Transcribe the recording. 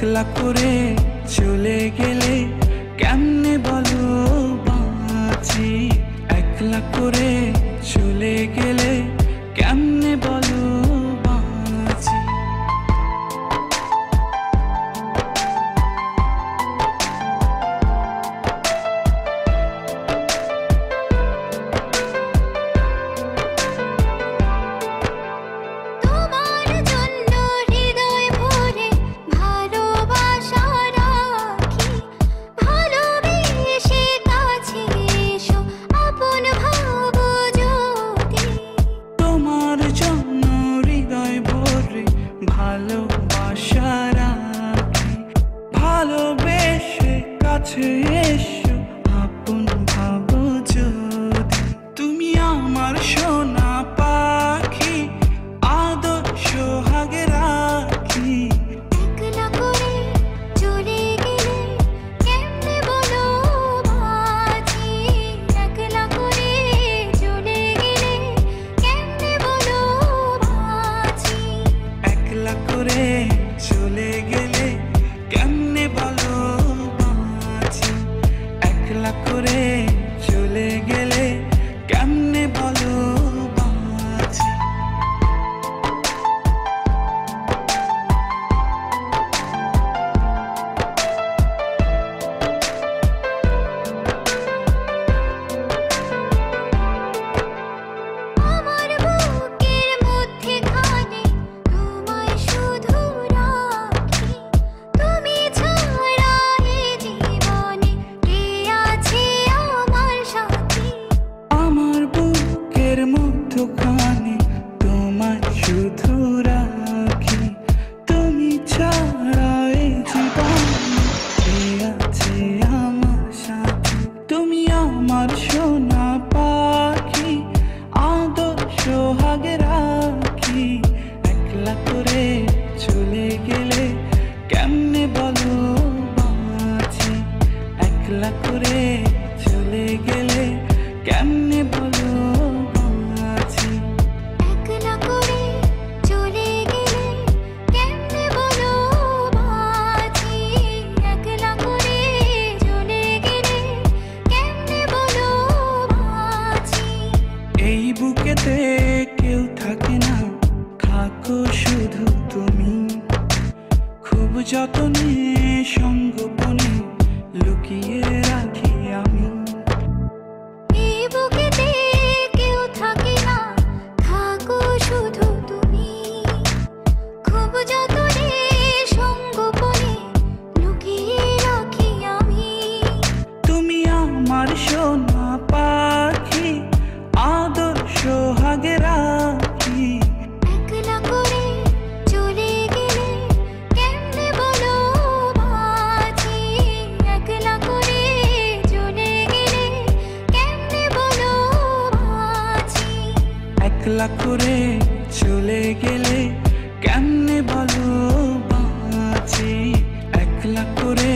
একলা করে চলে গেলে কেমনে বলো বাঁচি, একলা করে চলে গেলে কেমনে বলো বাঁচি। ভালোবাসা রাখি, ভালোবেসে কাছে এসো আপন ভাবো যদি। তুমি আমার সোনা পাখি, আদর সোহাগে রাখি। একলা করে চলে গেলে কেমনে বলো বাঁচি, একলা করে চলে গেলে কেমনে বলো বাঁচি। একলা করে চলে গেলে কেমনে বলো বাঁচি, একলা করে চলে গেলে কেমনে বলো বাঁচি। আমার বুকের মধ্যে খানে তোমায় শুধু রাখি, তুমি ছাড়া এ জীবনে কে আছে আমার সাথী। আমার বুকের মধ্যখানে তোমায় শুধু রাখি, তুমি ছাড়া এই জীবনে কে আছে আমার সাথে। তুমি আমার সোনা পাখি, আদর সোহাগে রাখি। একলা করে চলে গেলে কেমনে বলো বাঁচি, একলা করে চলে গেলে কেমনে বলো বাঁচি। একলা করে চলে গেলে কেমনে বলো বাঁচি, একলা করে চলে গেলে কেমনে বলো বাঁচি। এই বুকেতে কেউ থাকে না, থাকো শুধু তুমি। খুব যতনে সঙ্গোপনে লুকিয়ে রাখি আমি। এই বুকেতে কেউ থাকে না, থাকো শুধু তুমি। খুব যতনে সঙ্গোপনে লুকিয়ে রাখি আমি। তুমি আমার সোনা পাখি, আদর সোহাগে রাখি। একলা করে চলে গেলে কেমনে বলো বাঁচি, একলা করে চলে গেলে কেমনে বলো বাঁচি। একলা করে চলে গেলে কেমনে বলো বাঁচি, একলা করে